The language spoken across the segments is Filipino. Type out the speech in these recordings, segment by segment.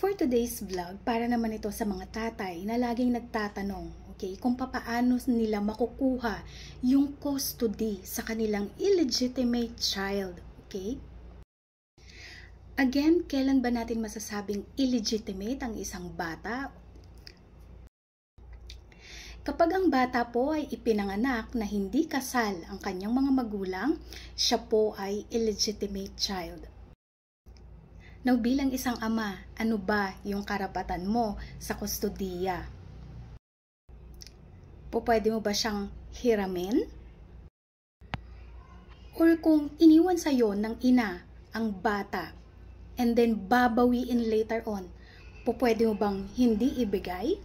For today's vlog, para naman ito sa mga tatay na laging nagtatanong, okay, kung papaano nila makukuha yung custody sa kanilang illegitimate child, okay? Again, kailan ba natin masasabing illegitimate ang isang bata? Kapag ang bata po ay ipinanganak na hindi kasal ang kanyang mga magulang, siya po ay illegitimate child. Now, bilang isang ama, ano ba yung karapatan mo sa kustodiya? Pwede mo ba siyang hiramin? Or kung iniwan sa'yo ng ina ang bata and then babawiin later on, pwede mo bang hindi ibigay?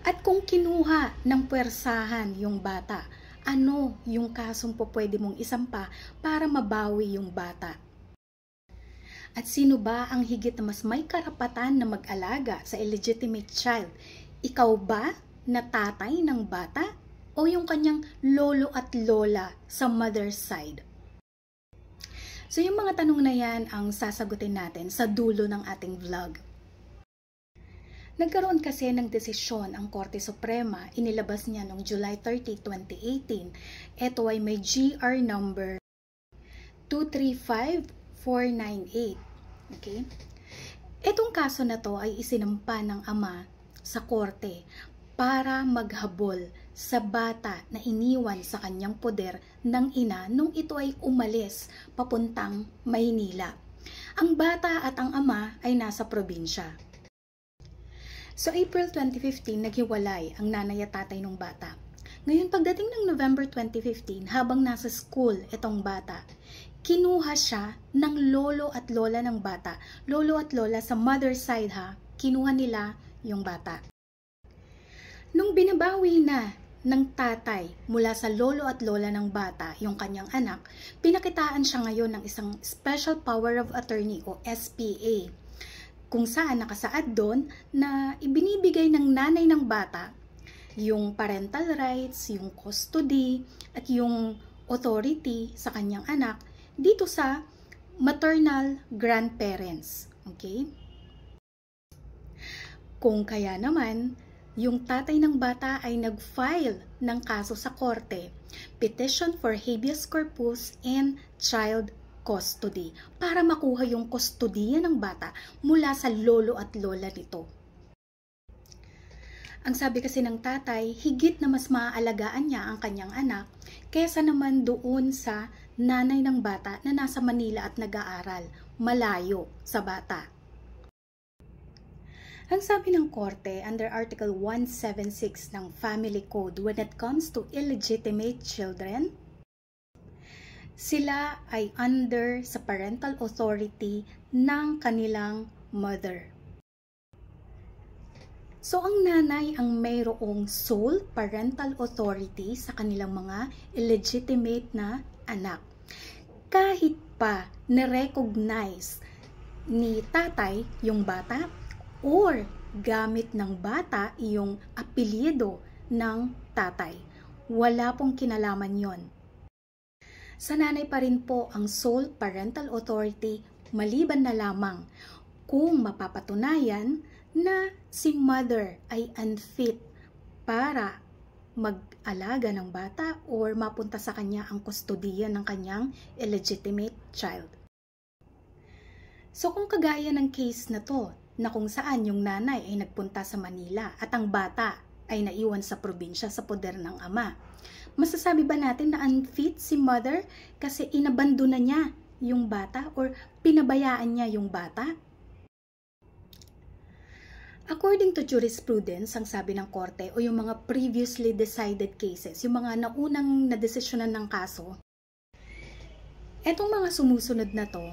At kung kinuha ng puwersahan yung bata, ano yung kasong pwede mong isampa para mabawi yung bata? At sino ba ang higit na mas may karapatan na mag-alaga sa illegitimate child? Ikaw ba na tatay ng bata o yung kanyang lolo at lola sa mother's side? So yung mga tanong na yan ang sasagutin natin sa dulo ng ating vlog. Nagkaroon kasi ng desisyon ang Korte Suprema, inilabas niya noong July 30, 2018. Ito ay may GR number 235498. Okay? Itong kaso na to ay isinampa ng ama sa korte para maghabol sa bata na iniwan sa kanyang poder ng ina nung ito ay umalis papuntang Maynila. Ang bata at ang ama ay nasa probinsya. So April 2015, naghiwalay ang nanay at tatay ng bata. Ngayon, pagdating ng November 2015, habang nasa school itong bata, kinuha siya ng lolo at lola ng bata. Lolo at lola sa mother side ha, kinuha nila yung bata. Nung binabawi na ng tatay mula sa lolo at lola ng bata, yung kanyang anak, pinakitaan siya ngayon ng isang Special Power of Attorney o SPA, kung saan nakasaad doon na ibinibigay ng nanay ng bata yung parental rights, yung custody, at yung authority sa kanyang anak dito sa maternal grandparents. Okay? Kung kaya naman, yung tatay ng bata ay nag-file ng kaso sa korte, petition for habeas corpus and child custody, para makuha yung kustodiya ng bata mula sa lolo at lola nito. Ang sabi kasi ng tatay, higit na mas maaalagaan niya ang kanyang anak kaysa naman doon sa nanay ng bata na nasa Manila at nag-aaral, malayo sa bata. Ang sabi ng korte, under Article 176 ng Family Code, when it comes to illegitimate children, sila ay under sa parental authority ng kanilang mother. So, ang nanay ang mayroong sole parental authority sa kanilang mga illegitimate na anak. Kahit pa na-recognize ni tatay yung bata or gamit ng bata yung apelyido ng tatay, wala pong kinalaman yon. Sa nanay pa rin po ang sole parental authority, maliban na lamang kung mapapatunayan na si mother ay unfit para mag-alaga ng bata or mapunta sa kanya ang kustodiya ng kanyang illegitimate child. So kung kagaya ng case na to, na kung saan yung nanay ay nagpunta sa Manila at ang bata ay naiwan sa probinsya sa poder ng ama, masasabi ba natin na unfit si mother kasi inabandona niya yung bata or pinabayaan niya yung bata? According to jurisprudence, ang sabi ng korte o yung mga previously decided cases, yung mga naunang nadesisyonan ng kaso, etong mga sumusunod na to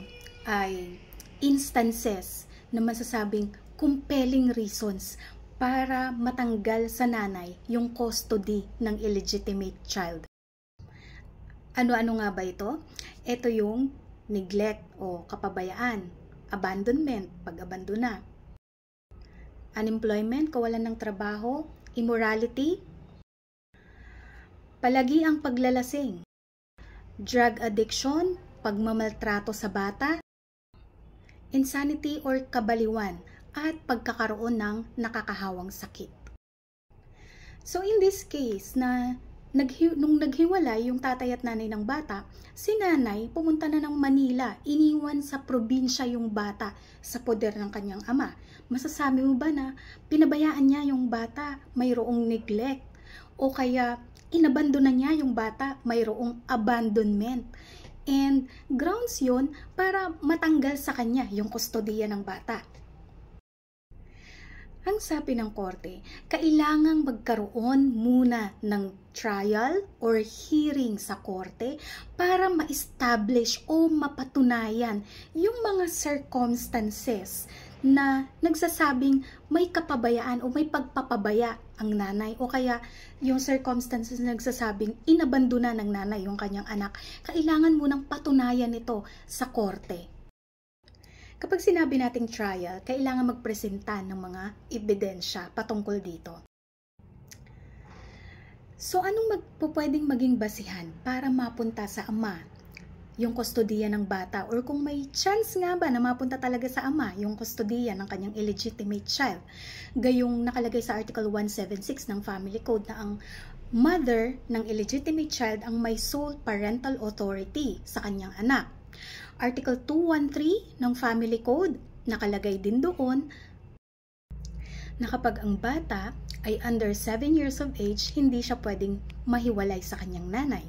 ay instances na masasabing compelling reasons para matanggal sa nanay yung custody ng illegitimate child. Ano-ano nga ba ito? Ito yung neglect o kapabayaan, abandonment, pag-abandona, unemployment, kawalan ng trabaho, immorality, palagi ang paglalasing, drug addiction, pagmamaltrato sa bata, insanity or kabaliwan, at pagkakaroon ng nakakahawang sakit. So in this case na nung naghiwalay yung tatay at nanay ng bata, si nanay pumunta na ng Manila, iniwan sa probinsya yung bata sa poder ng kanyang ama. Masasabi mo ba na pinabayaan niya yung bata, mayroong neglect, o kaya inabandona niya yung bata, mayroong abandonment? And grounds yun para matanggal sa kanya yung kustodiya ng bata. Ang sabi ng korte, kailangang magkaroon muna ng trial or hearing sa korte para ma-establish o mapatunayan yung mga circumstances na nagsasabing may kapabayaan o may pagpapabaya ang nanay, o kaya yung circumstances na nagsasabing inabandona ng nanay yung kanyang anak. Kailangan munang patunayan ito sa korte. Kapag sinabi nating trial, kailangan magpresenta ng mga ebidensya patungkol dito. So anong pwedeng maging basihan para mapunta sa ama yung kustodiya ng bata, or kung may chance nga ba na mapunta talaga sa ama yung kustodiya ng kanyang illegitimate child? Gayong nakalagay sa Article 176 ng Family Code na ang mother ng illegitimate child ang may sole parental authority sa kanyang anak. Article 213 ng Family Code, nakalagay din doon na kapag ang bata ay under 7 years of age, hindi siya pwedeng mahiwalay sa kanyang nanay.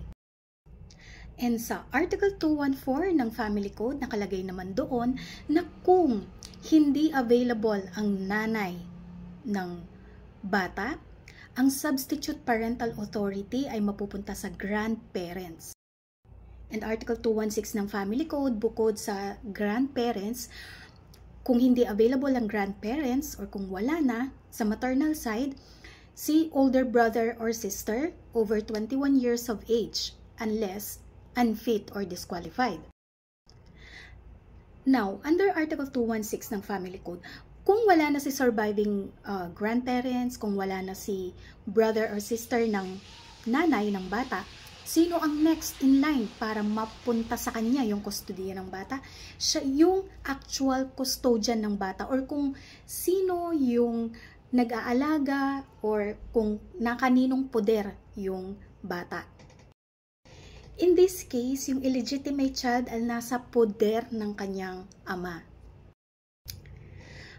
And sa Article 214 ng Family Code, nakalagay naman doon na kung hindi available ang nanay ng bata, ang substitute parental authority ay mapupunta sa grandparents. And Article 216 ng Family Code, bukod sa grandparents, kung hindi available ang grandparents or kung wala na sa maternal side, si older brother or sister over 21 years of age unless unfit or disqualified. Now, under Article 216 ng Family Code, kung wala na si surviving grandparents, kung wala na si brother or sister ng nanay ng bata, sino ang next in line para mapunta sa kanya yung kustodiya ng bata? Siya yung actual custodian ng bata, or kung sino yung nag-aalaga or kung nakaninong poder yung bata. In this case, yung illegitimate child ay nasa poder ng kanyang ama.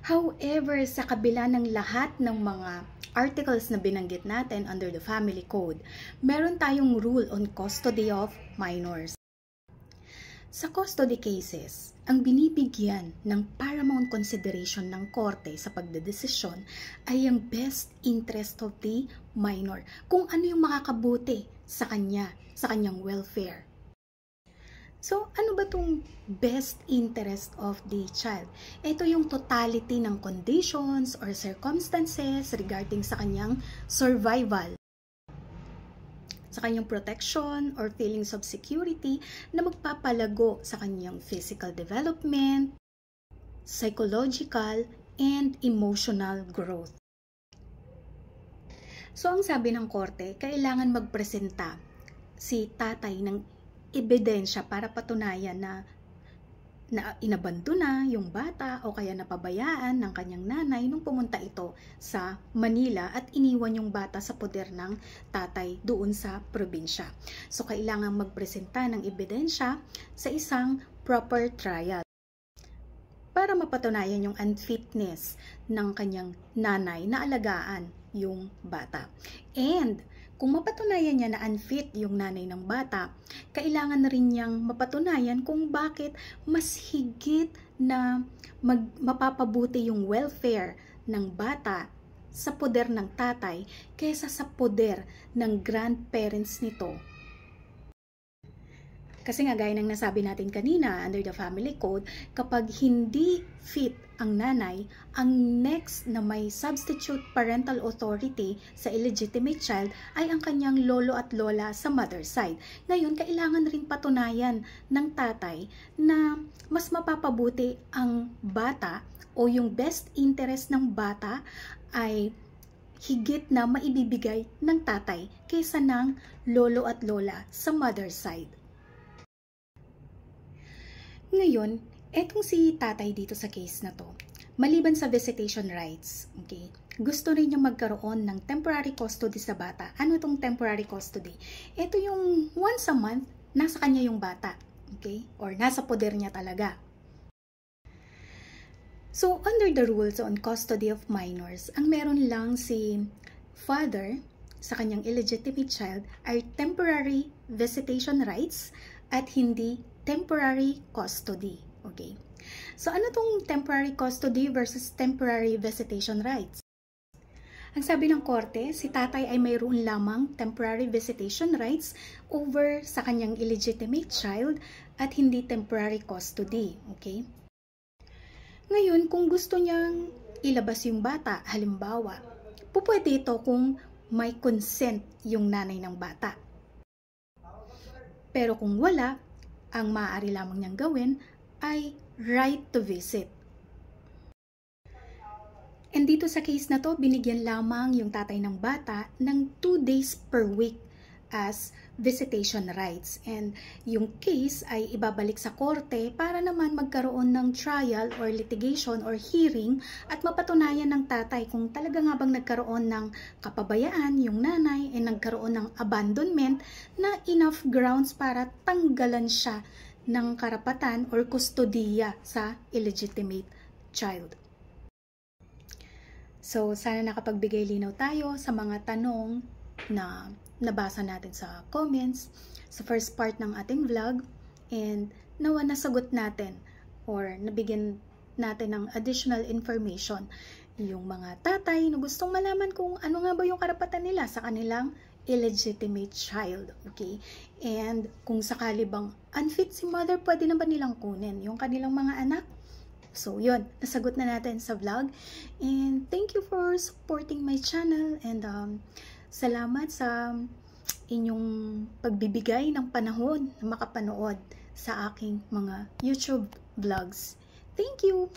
However, sa kabila ng lahat ng mga articles na binanggit natin under the Family Code, meron tayong rule on custody of minors. Sa custody cases, ang binibigyan ng paramount consideration ng korte sa pagdedesisyon ay ang best interest of the minor, kung ano yung makakabuti sa kanya, sa kanyang welfare. So, ano ba itong best interest of the child? Ito yung totality ng conditions or circumstances regarding sa kanyang survival, sa kanyang protection or feelings of security na magpapalago sa kanyang physical development, psychological, and emotional growth. So, ang sabi ng korte, kailangan magpresenta si tatay ng ebidensya para patunayan na inabandona yung bata o kaya napabayaan ng kanyang nanay nung pumunta ito sa Manila at iniwan yung bata sa poder ng tatay doon sa probinsya. So, kailangan magpresenta ng ebidensya sa isang proper trial para mapatunayan yung unfitness ng kanyang nanay na alagaan yung bata. And kung mapatunayan niya na unfit yung nanay ng bata, kailangan na rin niyang mapatunayan kung bakit mas higit na mapapabuti yung welfare ng bata sa poder ng tatay kaysa sa poder ng grandparents nito. Kasi nga gaya ng nasabi natin kanina under the Family Code, kapag hindi fit ang nanay, ang next na may substitute parental authority sa illegitimate child ay ang kanyang lolo at lola sa mother side. Ngayon, kailangan rin patunayan ng tatay na mas mapapabuti ang bata o yung best interest ng bata ay higit na maibibigay ng tatay kaysa ng lolo at lola sa mother side. Ngayon, Etong si tatay dito sa case na to, maliban sa visitation rights, okay, gusto rin niya magkaroon ng temporary custody sa bata. Ano itong temporary custody? Ito yung once a month, nasa kanya yung bata, okay, or nasa poder niya talaga. So, under the rules on custody of minors, ang meron lang si father sa kanyang illegitimate child ay temporary visitation rights at hindi temporary custody. Okay. So, ano tong temporary custody versus temporary visitation rights? Ang sabi ng korte, si tatay ay mayroon lamang temporary visitation rights over sa kanyang illegitimate child at hindi temporary custody. Okay? Ngayon, kung gusto niyang ilabas yung bata, halimbawa, pupwede ito kung may consent yung nanay ng bata. Pero kung wala, ang maaari lamang niyang gawin ay right to visit. And dito sa case na to, binigyan lamang yung tatay ng bata ng 2 days per week as visitation rights. And yung case ay ibabalik sa korte para naman magkaroon ng trial or litigation or hearing at mapatunayan ng tatay kung talaga nga bang nagkaroon ng kapabayaan yung nanay ay nagkaroon ng abandonment na enough grounds para tanggalan siya ng karapatan or kustodiya sa illegitimate child. So, sana nakapagbigay linaw tayo sa mga tanong na nabasa natin sa comments, sa first part ng ating vlog, and nawa nasagot natin or nabigyan natin ng additional information yung mga tatay na gustong malaman kung ano nga ba yung karapatan nila sa kanilang illegitimate child, okay? And kung sakali bang unfit si mother, pwede na ba nilang kunin yung kanilang mga anak? So, yun, nasagot na natin sa vlog. And thank you for supporting my channel and salamat sa inyong pagbibigay ng panahon na makapanood sa aking mga YouTube vlogs. Thank you!